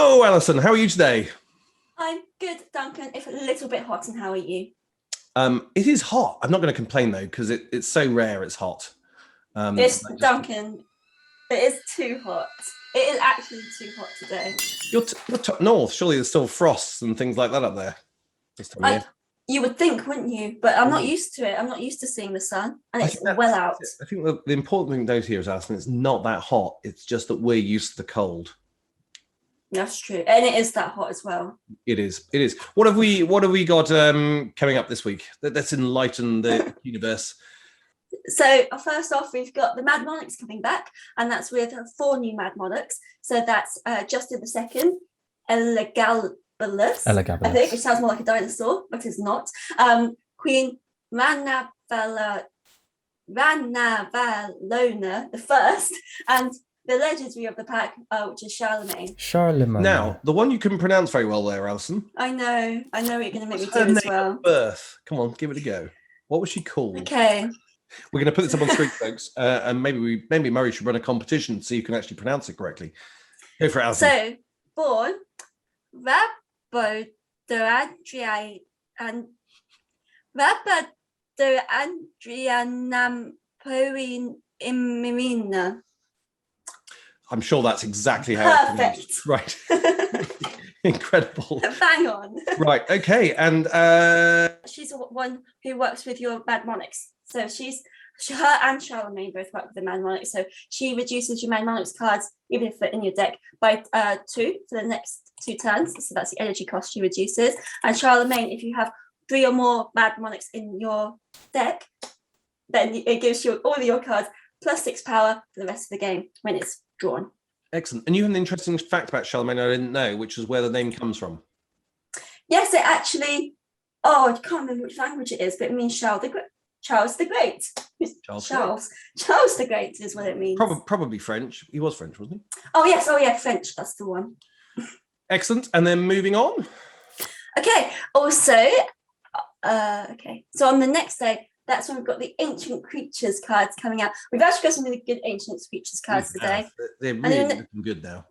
Hello, Alison. How are you today? I'm good, Duncan. If a little bit hot, and how are you? It is hot. I'm not going to complain though, because it's so rare. It's hot. It's I just Duncan. It is too hot. It is actually too hot today. you're top north. Surely there's still frosts and things like that up there this time of year. You would think, wouldn't you? But I'm not Mm. used to it. I'm not used to seeing the sun, and I it's think well out. I think the important thing to note here is, Alison, it's not that hot. It's just that we're used to the cold. That's true, and it is that hot as well. It is. It is. What have we got coming up this week? Let's enlighten the universe. So first off, we've got the Mad Monarchs coming back, and that's with 4 new Mad Monarchs. So that's Justin II, Elagabalus, I think, which sounds more like a dinosaur, but it's not. Queen Ranavalona the first, and the legendary of the pack, which is Charlemagne. Now, the one you couldn't pronounce very well there, Alison. I know you're going to make me do Her it as name well. of birth. Come on, give it a go. What was she called? Okay. We're going to put this up on screen, folks, and maybe Murray should run a competition to see who can actually pronounce it correctly. Go for it, Alison. So, born Rabodoandrianampoinimerina. I'm sure that's exactly how Perfect. it's pronounced. Right. Incredible. Bang on. Right. Okay. And she's the one who works with your Mad Monarchs. So her and Charlemagne both work with the Mad Monarchs. So she reduces your Mad Monarchs cards, even if they're in your deck, by 2 for the next 2 turns. So that's the energy cost she reduces. And Charlemagne, if you have 3 or more Mad Monarchs in your deck, then it gives you all of your cards plus 6 power for the rest of the game when it's drawn. Excellent. And you have an interesting fact about Charlemagne I didn't know, which is where the name comes from. Yes, it actually. I can't remember which language it is, but it means Charles the Great. Charles the Great is what it means. Probably French. He was French, wasn't he? Oh yes. Oh yeah, French. That's the one. Excellent. And then moving on. Okay. Also, okay. So on the next day, that's when we've got the Ancient Creatures cards coming out. We've actually got some really good Ancient Creatures cards today. They're really looking good now.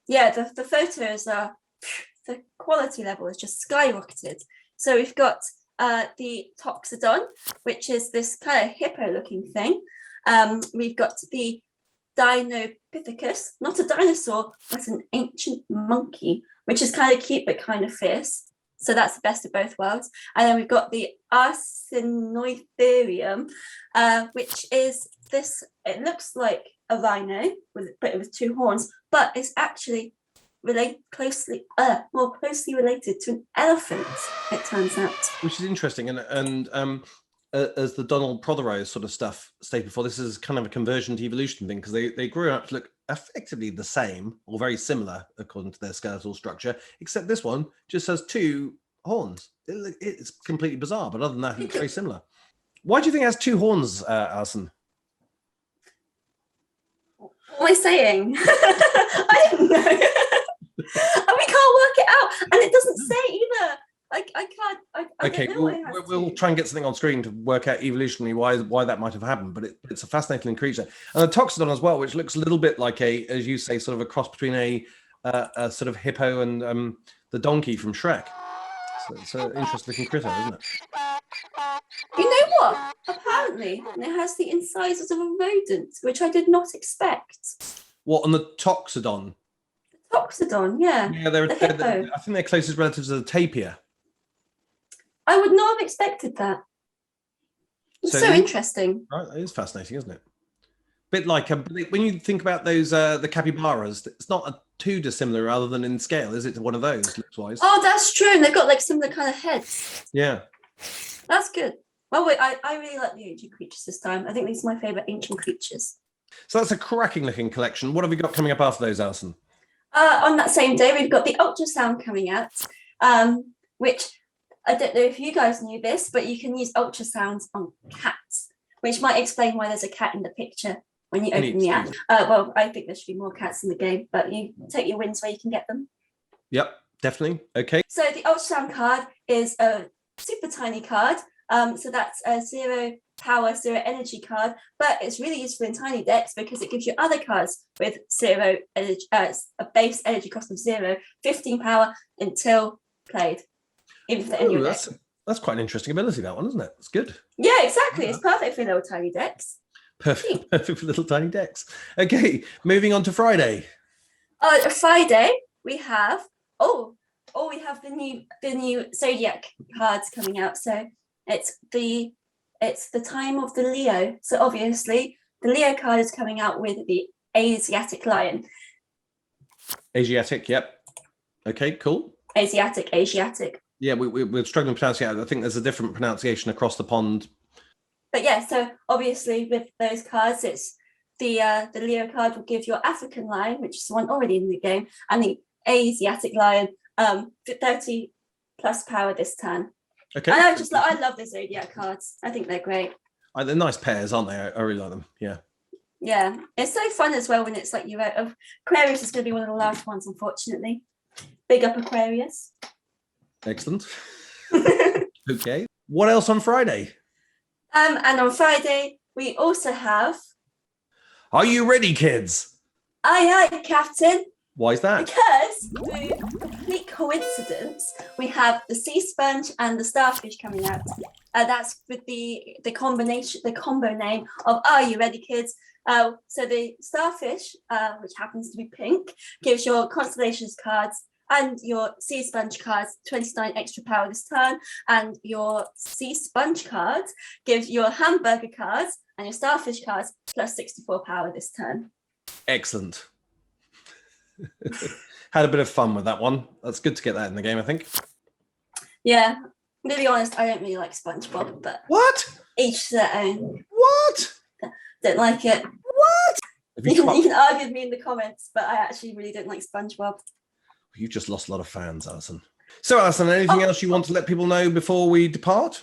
Yeah, the photos are, the quality level is just skyrocketed. So we've got the Toxodon, which is this kind of hippo-looking thing. We've got the Dinopithecus, not a dinosaur, but an ancient monkey, which is kind of cute but kind of fierce. So that's the best of both worlds. And then we've got the Arsinoitherium, which is this, it looks like a rhino, but with 2 horns, but it's actually more closely related to an elephant, it turns out. Which is interesting. And as the Donald Prothero sort of stuff stated before, this is kind of a conversion to evolution thing, because they grew up to look effectively the same or very similar according to their skeletal structure, except this one just has 2 horns. It's completely bizarre, but other than that, it's very similar. Why do you think it has 2 horns, Alison? What am I saying? I don't know. And we can't work it out, and it doesn't say either. I can't. Okay, we'll try and get something on screen to work out evolutionarily why that might have happened, but it's a fascinating creature. And the Toxodon as well, which looks a little bit like as you say, sort of a cross between a sort of hippo and the donkey from Shrek. So it's an interesting looking critter, isn't it? You know what? Apparently, it has the incisors of a rodent, which I did not expect. What, on the Toxodon? Toxodon, yeah. Yeah, I think they're closest relatives to the tapir. I would not have expected that. It's so interesting. Right, it is fascinating, isn't it? Bit like when you think about those the capybaras, it's not too dissimilar other than in scale, is it? To one of those looks wise. Oh, that's true. And they've got like similar kind of heads. Yeah, that's good. Well, wait, I really like the ancient creatures this time. I think these are my favorite ancient creatures. So that's a cracking looking collection. What have we got coming up after those, Alison? On that same day, we've got the Ultrasound coming out, which I don't know if you guys knew this, but you can use ultrasounds on cats, which might explain why there's a cat in the picture when you open the app. Well, I think there should be more cats in the game, but you take your wins where you can get them. Yep, definitely. Okay. So the Ultrasound card is a super tiny card. So that's 0 power, 0 energy card, but it's really useful in tiny decks because it gives you other cards with 0 energy, a base energy cost of 0, 15 power until played. Even for any deck. That's quite an interesting ability, that one, isn't it? It's good. Yeah, exactly. It's perfect for little tiny decks. Perfect for little tiny decks. Okay, moving on to Friday. Friday we have the new Zodiac cards coming out. So it's the time of the Leo. So obviously the Leo card is coming out with the Asiatic Lion. Asiatic, yep. Okay, cool. Asiatic. Yeah, we're struggling to pronounce it. I think there's a different pronunciation across the pond. But yeah, so obviously with those cards, it's the Leo card will give your African Lion, which is one already in the game, and the Asiatic Lion 30 plus power this turn. Okay. And I love the Zodiac cards. I think they're great. They're nice pairs, aren't they? I really like them. Yeah. Yeah, it's so fun as well when it's like you're out of Aquarius is going to be one of the last ones, unfortunately. Big up Aquarius. Excellent. Okay. What else on Friday? And on Friday we also have. Are you ready, kids? Aye, Captain. Why is that? Because through complete coincidence, we have the sea sponge and the starfish coming out. That's with the combo name of Are You Ready, Kids? So the starfish, which happens to be pink, gives your constellations cards and your sea sponge cards 29 extra power this turn, and your sea sponge cards gives your hamburger cards and your starfish cards plus 64 power this turn. Excellent. Had a bit of fun with that one. That's good to get that in the game, I think. Yeah, to be honest, I don't really like SpongeBob, but what? Each their own. What? Don't like it. What? You can argue with me in the comments, but I actually really don't like SpongeBob. You just lost a lot of fans, Alison. So, Alison, anything else you want to let people know before we depart?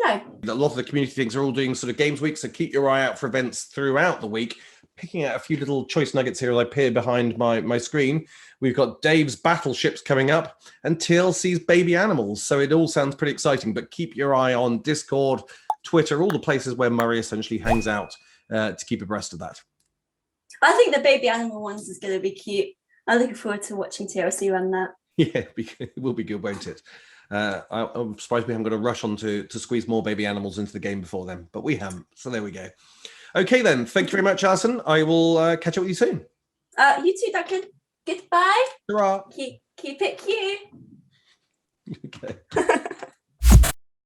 No. A lot of the community things are all doing sort of games week, so keep your eye out for events throughout the week. Picking out a few little choice nuggets here as I peer behind my screen. We've got Dave's Battleships coming up and TLC's Baby Animals. So it all sounds pretty exciting, but keep your eye on Discord, Twitter, all the places where Murray essentially hangs out to keep abreast of that. I think the Baby Animal ones is going to be cute. I'm looking forward to watching TLC run that. Yeah, it will be good, won't it? I'm surprised we haven't got to rush on to squeeze more Baby Animals into the game before then, but we haven't. So there we go. Okay, then. Thank you very much, Alison. I will catch up with you soon. You too, Duncan. Goodbye. Hurrah. Keep it cute. Okay.